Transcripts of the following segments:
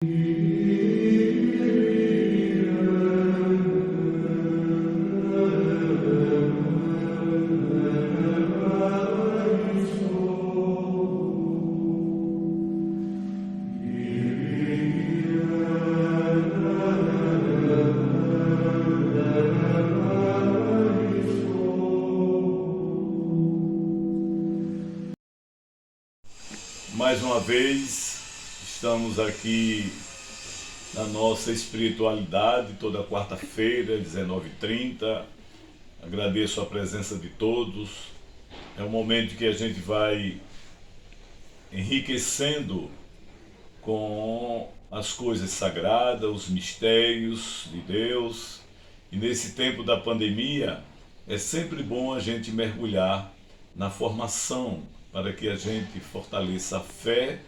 Mais uma vez, estamos aqui na nossa espiritualidade, toda quarta-feira, 19h30. Agradeço a presença de todos. É um momento que a gente vai enriquecendo com as coisas sagradas, os mistérios de Deus. E nesse tempo da pandemia, é sempre bom a gente mergulhar na formação para que a gente fortaleça a fé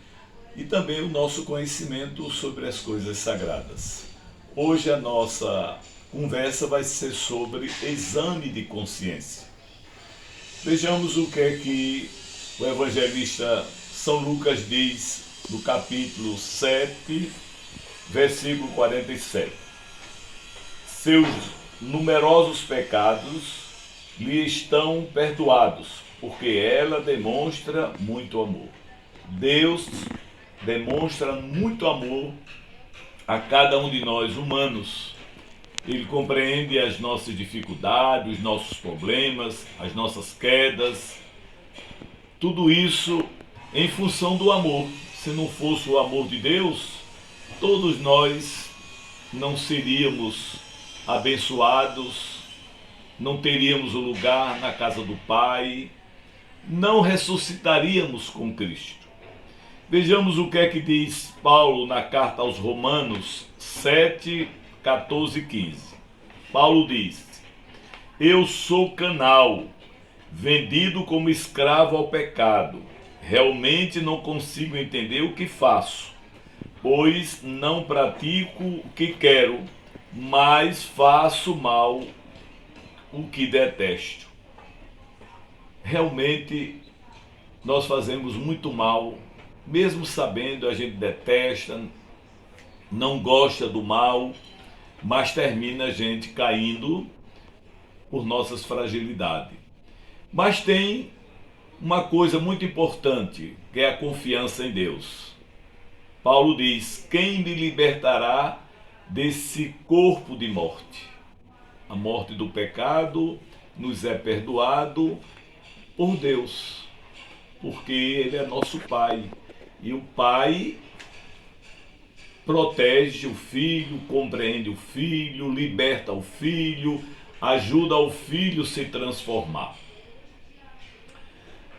e também o nosso conhecimento sobre as coisas sagradas. Hoje a nossa conversa vai ser sobre exame de consciência. Vejamos o que é que o evangelista São Lucas diz no capítulo 7, versículo 47. Seus numerosos pecados lhe estão perdoados, porque ela demonstra muito amor. Deus demonstra muito amor a cada um de nós humanos. Ele compreende as nossas dificuldades, os nossos problemas, as nossas quedas. Tudo isso em função do amor. Se não fosse o amor de Deus, todos nós não seríamos abençoados, não teríamos o lugar na casa do Pai, não ressuscitaríamos com Cristo. Vejamos o que é que diz Paulo na carta aos Romanos 7, 14 e 15. Paulo diz: eu sou canal, vendido como escravo ao pecado. Realmente não consigo entender o que faço, pois não pratico o que quero, mas faço mal o que detesto. Realmente nós fazemos muito mal, mesmo sabendo, a gente detesta, não gosta do mal, mas termina a gente caindo por nossas fragilidades. Mas tem uma coisa muito importante, que é a confiança em Deus. Paulo diz: quem me libertará desse corpo de morte? A morte do pecado nos é perdoado por Deus, porque Ele é nosso Pai. E o Pai protege o Filho, compreende o Filho, liberta o Filho, ajuda o Filho a se transformar.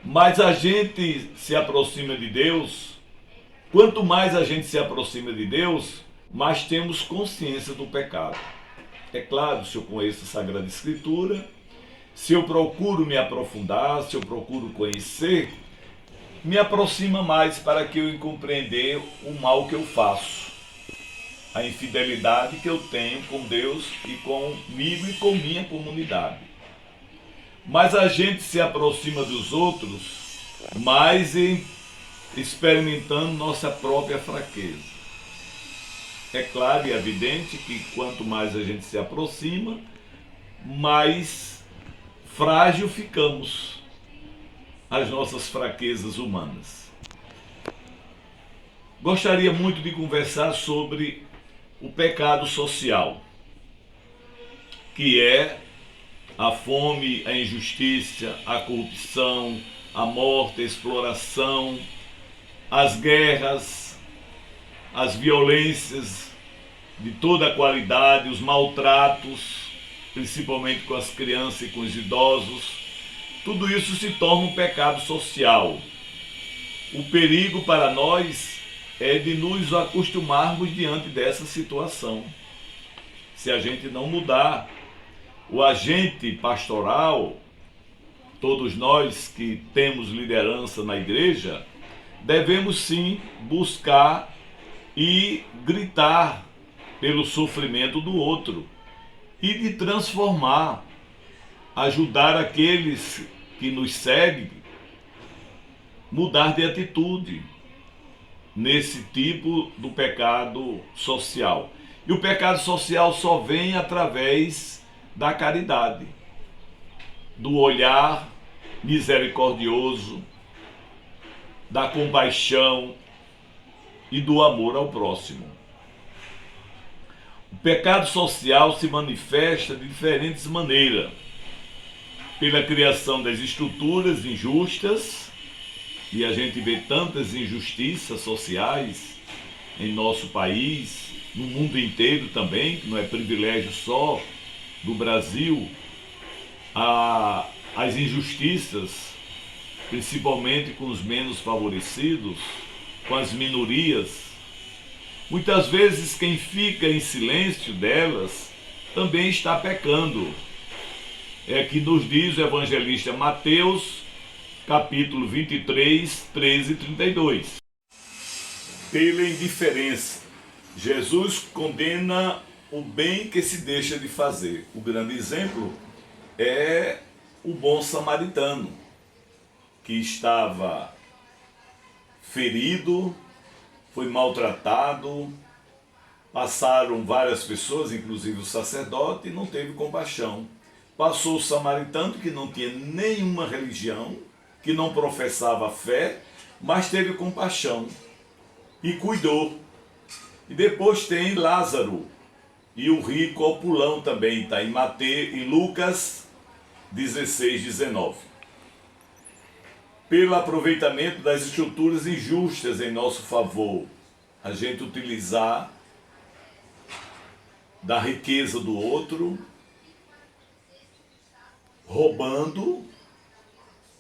Mas a gente se aproxima de Deus, quanto mais a gente se aproxima de Deus, mais temos consciência do pecado. É claro, se eu conheço a Sagrada Escritura, se eu procuro me aprofundar, se eu procuro conhecer, me aproxima mais para que eu compreender o mal que eu faço, a infidelidade que eu tenho com Deus e comigo e com minha comunidade. Mas a gente se aproxima dos outros mais experimentando nossa própria fraqueza. É claro e evidente que quanto mais a gente se aproxima, mais frágil ficamos às nossas fraquezas humanas. Gostaria muito de conversar sobre o pecado social, que é a fome, a injustiça, a corrupção, a morte, a exploração, as guerras, as violências de toda a qualidade, os maltratos, principalmente com as crianças e com os idosos. Tudo isso se torna um pecado social. O perigo para nós é de nos acostumarmos diante dessa situação. Se a gente não mudar, o agente pastoral, todos nós que temos liderança na igreja, devemos sim buscar e gritar pelo sofrimento do outro e de transformar, ajudar aqueles que nos seguem, mudar de atitude. nesse tipo do pecado social. E o pecado social só vem através da caridade, do olhar misericordioso, da compaixão e do amor ao próximo. O pecado social se manifesta de diferentes maneiras: pela criação das estruturas injustas, e a gente vê tantas injustiças sociais em nosso país, no mundo inteiro também, que não é privilégio só do Brasil, as injustiças, principalmente com os menos favorecidos, com as minorias. Muitas vezes quem fica em silêncio delas também está pecando. É que nos diz o evangelista Mateus, capítulo 23, 13 e 32. Pela indiferença, Jesus condena o bem que se deixa de fazer. O grande exemplo é o bom samaritano, que estava ferido, foi maltratado, passaram várias pessoas, inclusive o sacerdote, e não teve compaixão. Passou o samaritano, que não tinha nenhuma religião, que não professava fé, mas teve compaixão e cuidou. E depois tem Lázaro e o rico opulão também, está em Lucas 16, 19. Pelo aproveitamento das estruturas injustas em nosso favor, a gente utilizar da riqueza do outro, roubando,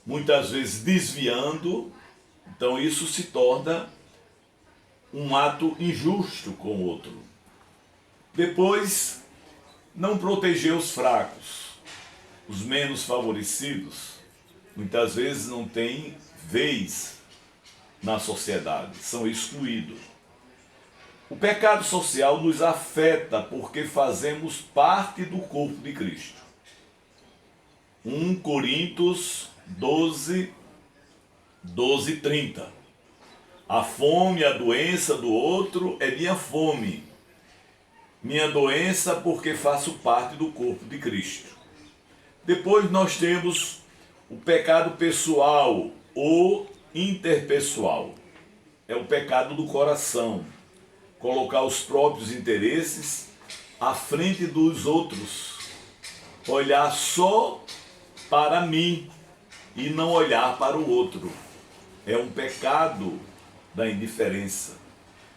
muitas vezes desviando. Então isso se torna um ato injusto com o outro. Depois, não proteger os fracos, os menos favorecidos, muitas vezes não têm vez na sociedade, são excluídos. O pecado social nos afeta porque fazemos parte do corpo de Cristo. 1 Coríntios 12, 12 e 30. A fome, a doença do outro é minha fome. Minha doença porque faço parte do corpo de Cristo. Depois nós temos o pecado pessoal ou interpessoal. É o pecado do coração. Colocar os próprios interesses à frente dos outros. Olhar só para mim e não olhar para o outro. É um pecado da indiferença.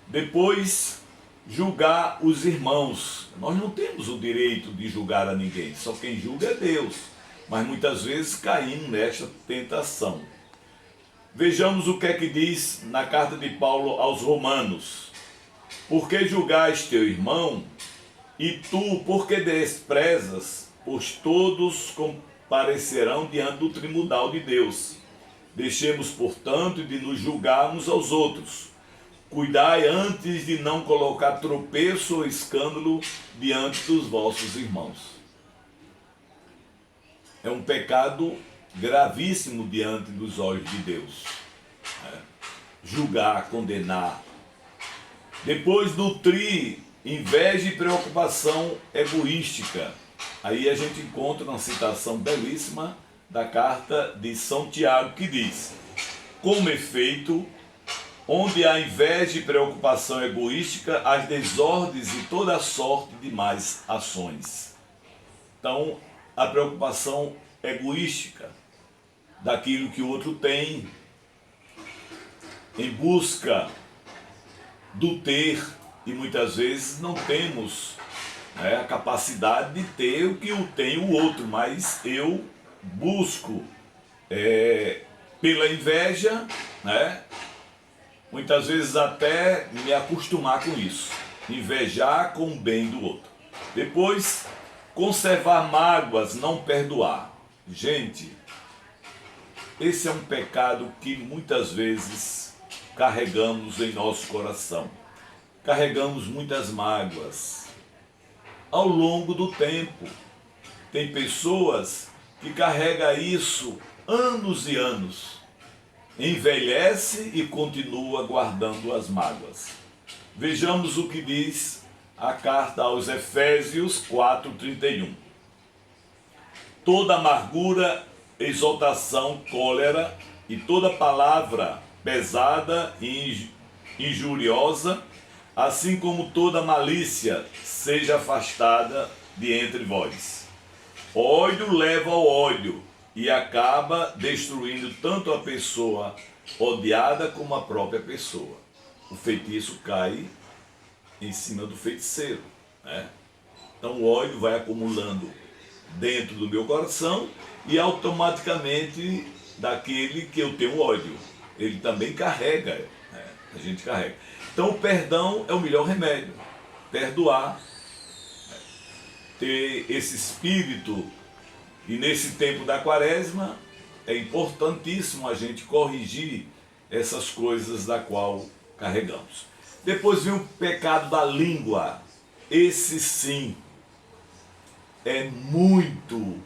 Depois, julgar os irmãos. Nós não temos o direito de julgar a ninguém, só quem julga é Deus. Mas muitas vezes caímos nesta tentação. Vejamos o que é que diz na carta de Paulo aos Romanos. Por que julgais teu irmão, e tu, por que desprezas, pois todos comparecerão diante do tribunal de Deus. Deixemos, portanto, de nos julgar uns aos outros. Cuidai antes de não colocar tropeço ou escândalo diante dos vossos irmãos. É um pecado gravíssimo diante dos olhos de Deus. Julgar, condenar. Depois, nutrir inveja e preocupação egoística. Aí a gente encontra uma citação belíssima da carta de São Tiago, que diz: como efeito, onde há inveja e preocupação egoística, as desordens e toda sorte de más ações. Então, a preocupação egoística daquilo que o outro tem, em busca do ter, e muitas vezes não temos a capacidade de ter o que tem o outro, mas eu busco pela inveja, muitas vezes até me acostumar com isso, invejar com o bem do outro. Depois, conservar mágoas, não perdoar. Gente, esse é um pecado que muitas vezes carregamos em nosso coração. Carregamos muitas mágoas ao longo do tempo. Tem pessoas que carregam isso anos e anos. envelhece e continua guardando as mágoas. Vejamos o que diz a carta aos Efésios 4:31. Toda amargura, exaltação, cólera e toda palavra pesada e injuriosa, assim como toda malícia, seja afastada de entre vós. Ódio leva ao ódio e acaba destruindo tanto a pessoa odiada como a própria pessoa. O feitiço cai em cima do feiticeiro, né? Então o ódio vai acumulando dentro do meu coração e automaticamente daquele que eu tenho ódio, ele também carrega, né? A gente carrega. Então o perdão é o melhor remédio. Perdoar, ter esse espírito. E nesse tempo da quaresma é importantíssimo a gente corrigir essas coisas da qual carregamos. Depois vem o pecado da língua. Esse sim é muito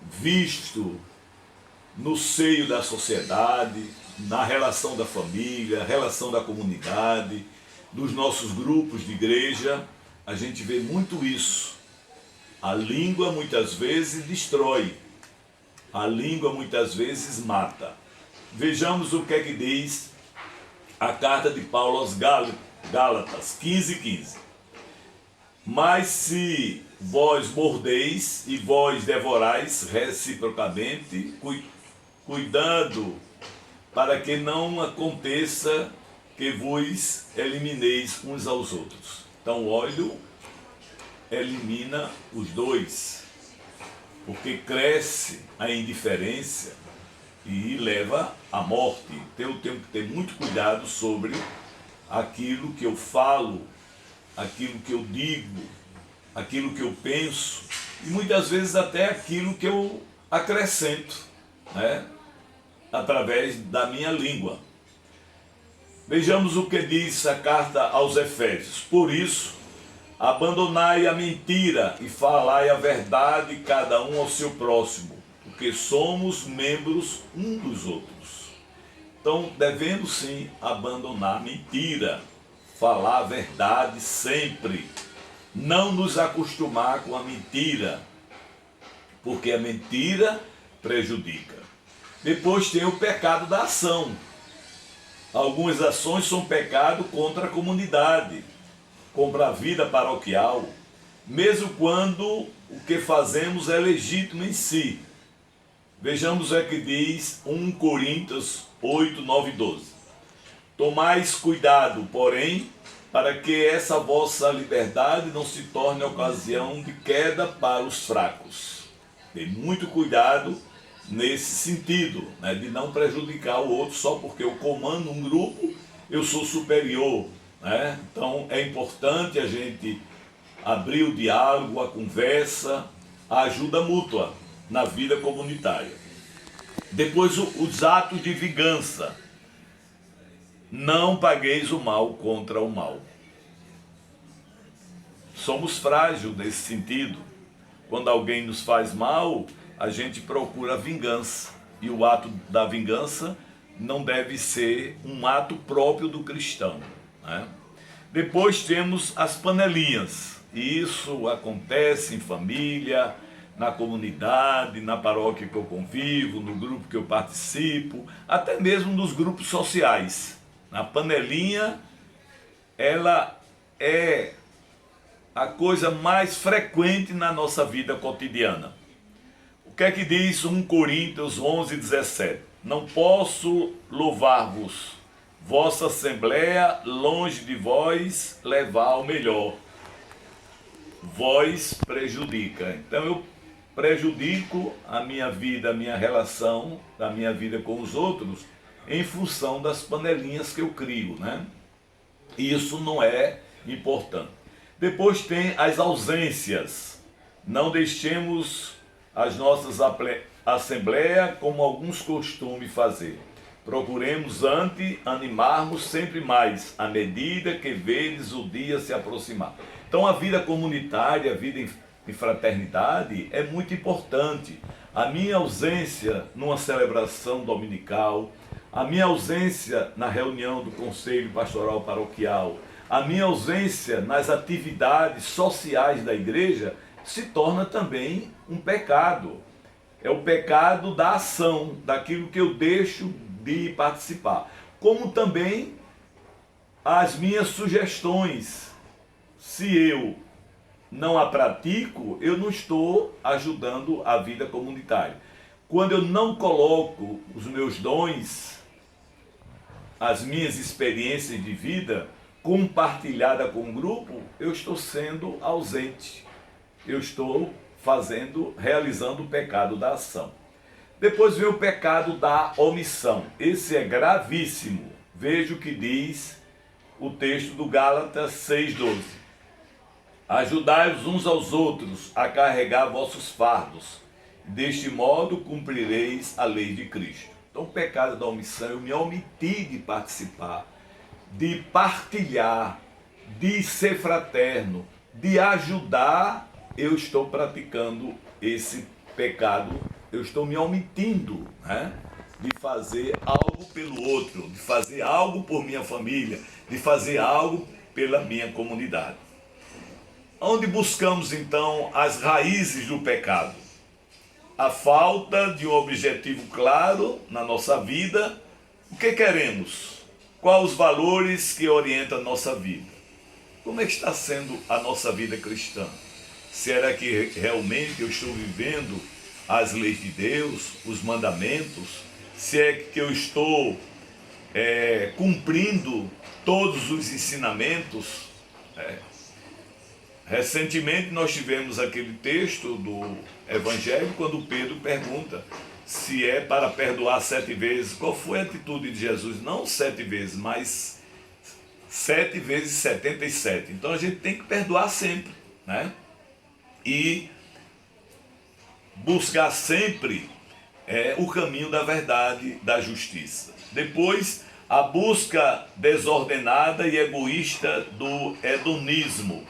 visto no seio da sociedade, na relação da família, relação da comunidade, dos nossos grupos de igreja. A gente vê muito isso. A língua muitas vezes destrói, a língua muitas vezes mata. Vejamos o que é que diz a carta de Paulo aos Gálatas 15:15. Mas se vós mordeis e vós devorais reciprocamente, cuidando para que não aconteça que vos elimineis uns aos outros. Então, o ódio elimina os dois, porque cresce a indiferença e leva à morte. Então eu tenho que ter muito cuidado sobre aquilo que eu falo, aquilo que eu digo, aquilo que eu penso e muitas vezes até aquilo que eu acrescento, né? Através da minha língua. Vejamos o que diz a carta aos Efésios. Por isso, abandonai a mentira e falai a verdade cada um ao seu próximo, porque somos membros um dos outros. Então devemos sim abandonar a mentira, falar a verdade sempre, não nos acostumar com a mentira, porque a mentira prejudica. Depois tem o pecado da ação. Algumas ações são pecado contra a comunidade, contra a vida paroquial, mesmo quando o que fazemos é legítimo em si. Vejamos o que diz 1 Coríntios 8, 9 e 12. Tomais cuidado, porém, para que essa vossa liberdade não se torne ocasião de queda para os fracos. Tem muito cuidado nesse sentido, né, de não prejudicar o outro só porque eu comando um grupo, eu sou superior, né? Então é importante a gente abrir o diálogo, a conversa, a ajuda mútua na vida comunitária. Depois os atos de vingança. Não pagueis o mal contra o mal. Somos frágeis nesse sentido. Quando alguém nos faz mal, a gente procura vingança. E o ato da vingança não deve ser um ato próprio do cristão, né? Depois temos as panelinhas. E isso acontece em família, na comunidade, na paróquia que eu convivo, no grupo que eu participo, até mesmo nos grupos sociais. A panelinha, ela é a coisa mais frequente na nossa vida cotidiana. O que é que diz 1 Coríntios 11, 17? Não posso louvar-vos, vossa assembleia longe de vós levar ao melhor. Vós prejudica. Então eu prejudico a minha vida, a minha relação, da minha vida com os outros, em função das panelinhas que eu crio, né? Isso não é importante. Depois tem as ausências. Não deixemos as nossas assembleias como alguns costumam fazer. Procuremos antes animarmos sempre mais, à medida que vedes o dia se aproximar. Então a vida comunitária, a vida em fraternidade é muito importante. A minha ausência numa celebração dominical, a minha ausência na reunião do Conselho Pastoral Paroquial, a minha ausência nas atividades sociais da igreja, se torna também um pecado. É o pecado da ação, daquilo que eu deixo de participar. Como também as minhas sugestões. Se eu não a pratico, eu não estou ajudando a vida comunitária. Quando eu não coloco os meus dons, as minhas experiências de vida compartilhada com o grupo, eu estou sendo ausente. Eu estou realizando o pecado da ação. Depois vem o pecado da omissão. Esse é gravíssimo. Veja o que diz o texto do Gálatas 6,12. Ajudai-vos uns aos outros a carregar vossos fardos. Deste modo cumprireis a lei de Cristo. Então, o pecado da omissão, eu me omiti de participar, de partilhar, de ser fraterno, de ajudar. Eu estou praticando esse pecado, eu estou me omitindo, né, de fazer algo pelo outro, de fazer algo por minha família, de fazer algo pela minha comunidade. Onde buscamos então as raízes do pecado? A falta de um objetivo claro na nossa vida. O que queremos? Quais os valores que orientam a nossa vida? Como é que está sendo a nossa vida cristã? Será que realmente eu estou vivendo as leis de Deus, os mandamentos? Se é que eu estou cumprindo todos os ensinamentos? Recentemente nós tivemos aquele texto do Evangelho, quando Pedro pergunta se é para perdoar 7 vezes. Qual foi a atitude de Jesus? Não 7 vezes, mas 7 vezes 77. Então a gente tem que perdoar sempre, né? E buscar sempre o caminho da verdade, da justiça. Depois, a busca desordenada e egoísta do hedonismo,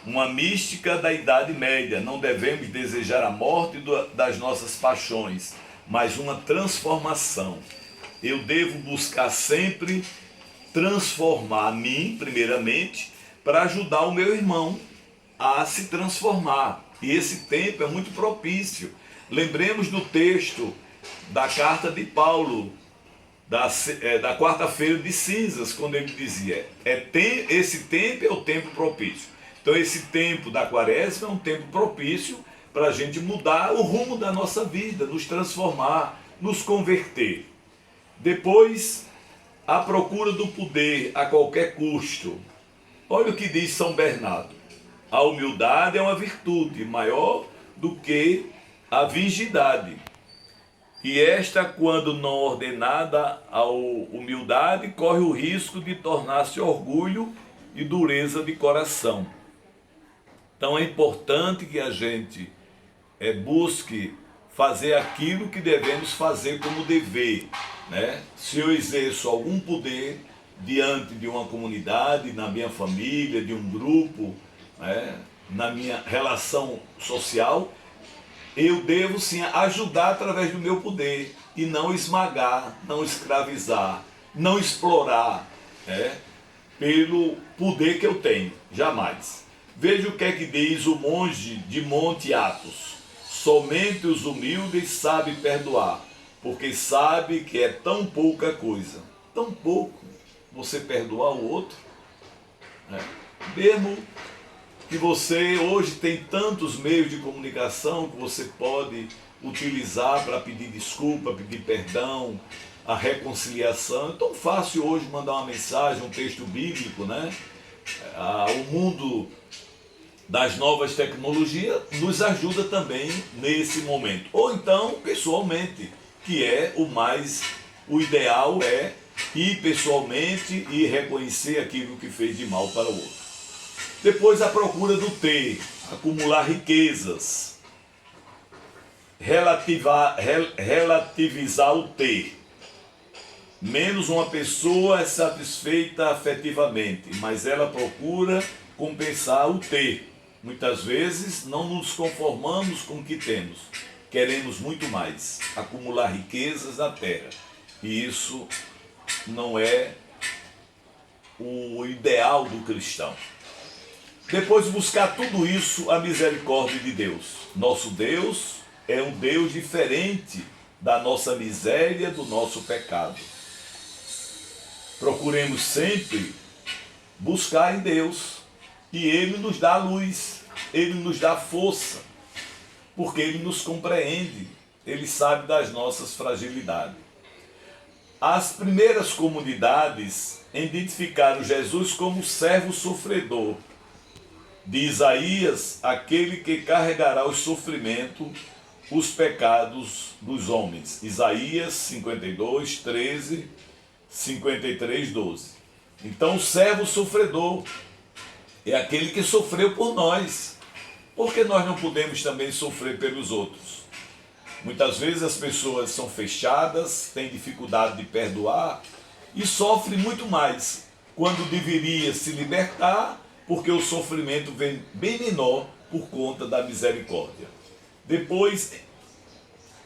uma mística da Idade Média. Não devemos desejar a morte das nossas paixões, mas uma transformação. Eu devo buscar sempre transformar a mim, primeiramente, para ajudar o meu irmão a se transformar. E esse tempo é muito propício. Lembremos do texto da carta de Paulo, da quarta-feira de cinzas, quando ele dizia, esse tempo é o tempo propício. Então esse tempo da quaresma é um tempo propício para a gente mudar o rumo da nossa vida, nos transformar, nos converter. Depois, a procura do poder a qualquer custo. Olha o que diz São Bernardo. A humildade é uma virtude maior do que a virgindade. E esta, quando não ordenada à humildade, corre o risco de tornar-se orgulho e dureza de coração. Então é importante que a gente busque fazer aquilo que devemos fazer como dever, né? Se eu exerço algum poder diante de uma comunidade, na minha família, de um grupo, né, na minha relação social, eu devo sim ajudar através do meu poder e não esmagar, não escravizar, não explorar, né, pelo poder que eu tenho, jamais. Veja o que é que diz o monge de Monte Athos. Somente os humildes sabem perdoar, porque sabe que é tão pouca coisa. Tão pouco você perdoar o outro, né? Mesmo que você hoje tem tantos meios de comunicação que você pode utilizar para pedir desculpa, pedir perdão, a reconciliação. É tão fácil hoje mandar uma mensagem, um texto bíblico, né? O mundo das novas tecnologias nos ajuda também nesse momento. Ou então, pessoalmente, que é o ideal é ir pessoalmente e reconhecer aquilo que fez de mal para o outro. Depois, a procura do ter, acumular riquezas, relativizar o ter. Menos uma pessoa é satisfeita afetivamente, mas ela procura compensar o ter. Muitas vezes não nos conformamos com o que temos, queremos muito mais, acumular riquezas na terra. E isso não é o ideal do cristão. Depois de buscar tudo isso, a misericórdia de Deus. Nosso Deus é um Deus diferente da nossa miséria, do nosso pecado. Procuremos sempre buscar em Deus, e Ele nos dá luz, Ele nos dá força, porque Ele nos compreende, Ele sabe das nossas fragilidades. As primeiras comunidades identificaram Jesus como servo sofredor. De Isaías, aquele que carregará os sofrimentos, os pecados dos homens. Isaías 52, 13, 53, 12. Então o servo sofredor é aquele que sofreu por nós. Por que nós não podemos também sofrer pelos outros? Muitas vezes as pessoas são fechadas, têm dificuldade de perdoar e sofrem muito mais, quando deveria se libertar, porque o sofrimento vem bem menor por conta da misericórdia. Depois,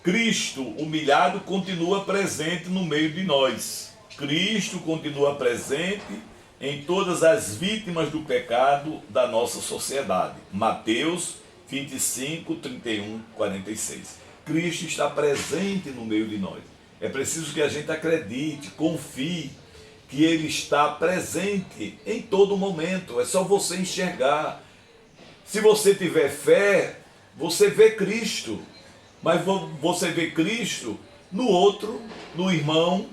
Cristo humilhado continua presente no meio de nós. Cristo continua presente em todas as vítimas do pecado da nossa sociedade. Mateus 25, 31, 46. Cristo está presente no meio de nós. É preciso que a gente acredite, confie que Ele está presente em todo momento. É só você enxergar. Se você tiver fé, você vê Cristo. Mas você vê Cristo no outro, no irmão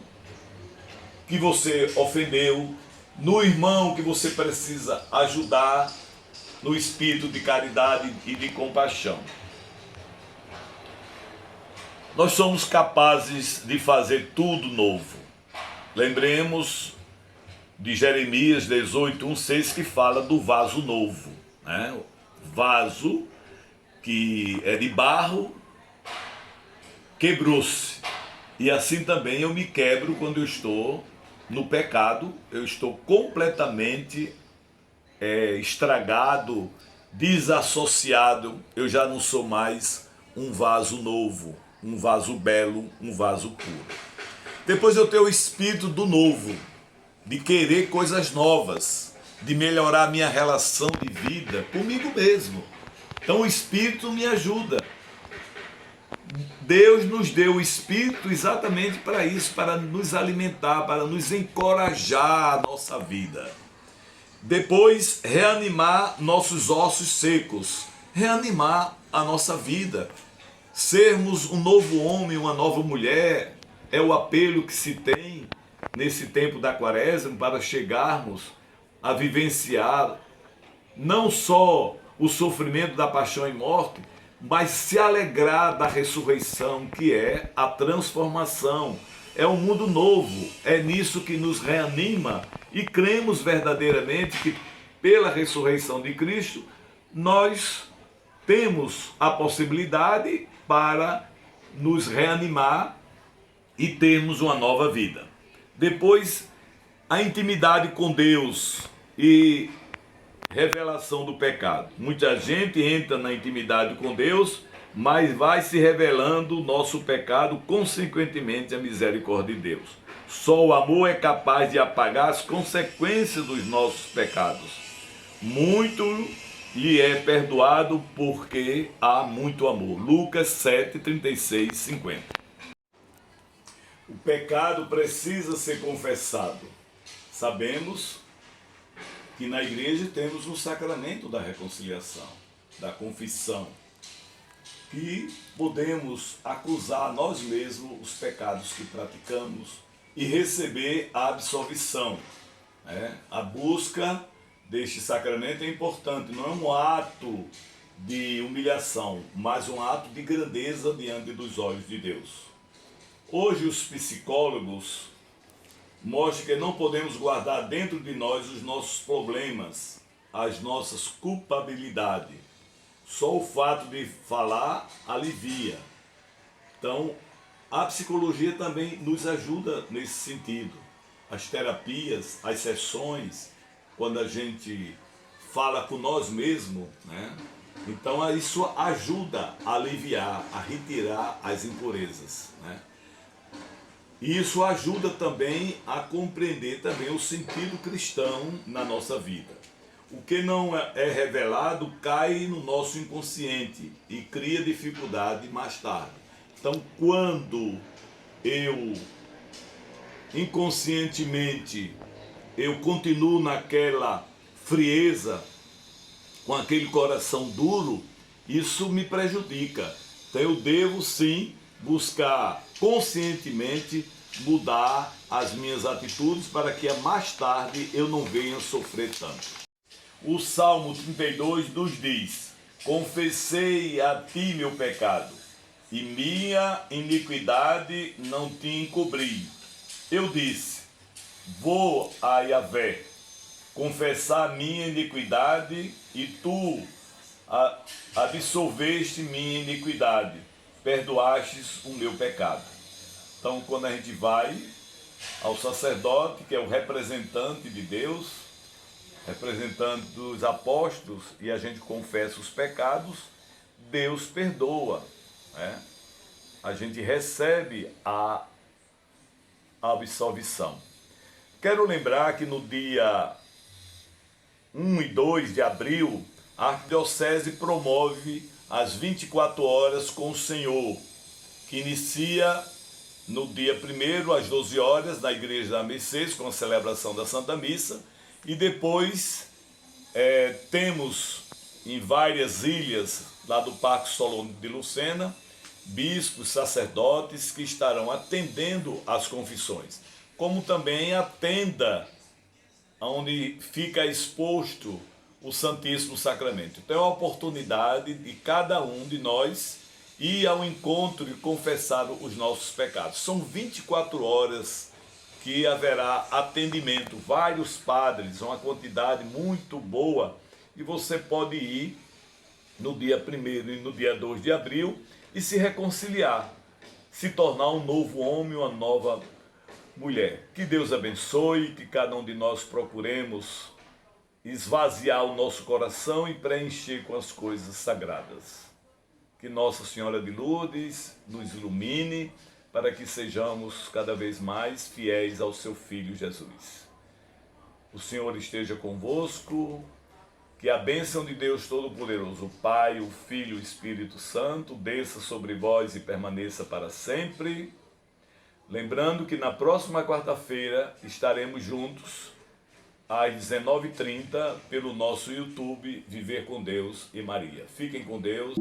que você ofendeu, no irmão que você precisa ajudar, no espírito de caridade e de compaixão. Nós somos capazes de fazer tudo novo. Lembremos de Jeremias 18, 1, 6, que fala do vaso novo, né? Vaso que é de barro, quebrou-se. E assim também eu me quebro quando eu estou no pecado, eu estou completamente estragado, desassociado, eu já não sou mais um vaso novo, um vaso belo, um vaso puro. Depois eu tenho o espírito do novo, de querer coisas novas, de melhorar a minha relação de vida comigo mesmo. Então o Espírito me ajuda. Deus nos deu o Espírito exatamente para isso, para nos alimentar, para nos encorajar a nossa vida. Depois, reanimar nossos ossos secos, reanimar a nossa vida. Sermos um novo homem, uma nova mulher, é o apelo que se tem nesse tempo da Quaresma para chegarmos a vivenciar não só o sofrimento da paixão e morte, mas se alegrar da ressurreição, que é a transformação. É um mundo novo, é nisso que nos reanima e cremos verdadeiramente que pela ressurreição de Cristo nós temos a possibilidade para nos reanimar e termos uma nova vida. Depois, a intimidade com Deus e revelação do pecado. Muita gente entra na intimidade com Deus, mas vai se revelando o nosso pecado, consequentemente a misericórdia de Deus. Só o amor é capaz de apagar as consequências dos nossos pecados. Muito lhe é perdoado porque há muito amor. Lucas 7, 36, 50. O pecado precisa ser confessado. Sabemos que na igreja temos o sacramento da reconciliação, da confissão, que podemos acusar nós mesmos os pecados que praticamos e receber a absolvição. A busca deste sacramento é importante, não é um ato de humilhação, mas um ato de grandeza diante dos olhos de Deus. Hoje os psicólogos mostram que não podemos guardar dentro de nós os nossos problemas, as nossas culpabilidades. Só o fato de falar alivia. Então, a psicologia também nos ajuda nesse sentido. As terapias, as sessões, quando a gente fala com nós mesmos, né? Então isso ajuda a aliviar, a retirar as impurezas, né? E isso ajuda também a compreender também o sentido cristão na nossa vida. O que não é revelado cai no nosso inconsciente e cria dificuldade mais tarde. Então, quando eu inconscientemente eu continuo naquela frieza, com aquele coração duro, isso me prejudica. Então eu devo sim buscar conscientemente mudar as minhas atitudes para que mais tarde eu não venha sofrer tanto. O Salmo 32 nos diz: confessei a ti meu pecado, e minha iniquidade não te encobri. Eu disse: vou a Yahvé confessar minha iniquidade, e tu absolveste minha iniquidade, perdoastes o meu pecado. Então, quando a gente vai ao sacerdote, que é o representante de Deus, representante dos apóstolos, e a gente confessa os pecados, Deus perdoa, né? A gente recebe a absolvição. Quero lembrar que no dia 1 e 2 de abril, a Arquidiocese promove as 24 horas com o Senhor, que inicia no dia 1º às 12 horas na Igreja da Mercês, com a celebração da Santa Missa, e depois temos em várias ilhas lá do Parque Solon de Lucena, bispos, sacerdotes que estarão atendendo às confissões, como também a tenda onde fica exposto o Santíssimo Sacramento. Então é uma oportunidade de cada um de nós ir ao encontro e confessar os nossos pecados. São 24 horas que haverá atendimento, vários padres, uma quantidade muito boa, e você pode ir no dia 1º e no dia 2 de abril e se reconciliar, se tornar um novo homem, uma nova mulher. Que Deus abençoe, que cada um de nós procuremos esvaziar o nosso coração e preencher com as coisas sagradas. Que Nossa Senhora de Lourdes nos ilumine para que sejamos cada vez mais fiéis ao seu Filho Jesus. O Senhor esteja convosco, que a bênção de Deus Todo-Poderoso, o Pai, o Filho e o Espírito Santo, desça sobre vós e permaneça para sempre. Lembrando que na próxima quarta-feira estaremos juntos às 19h30 pelo nosso YouTube Viver com Deus e Maria. Fiquem com Deus.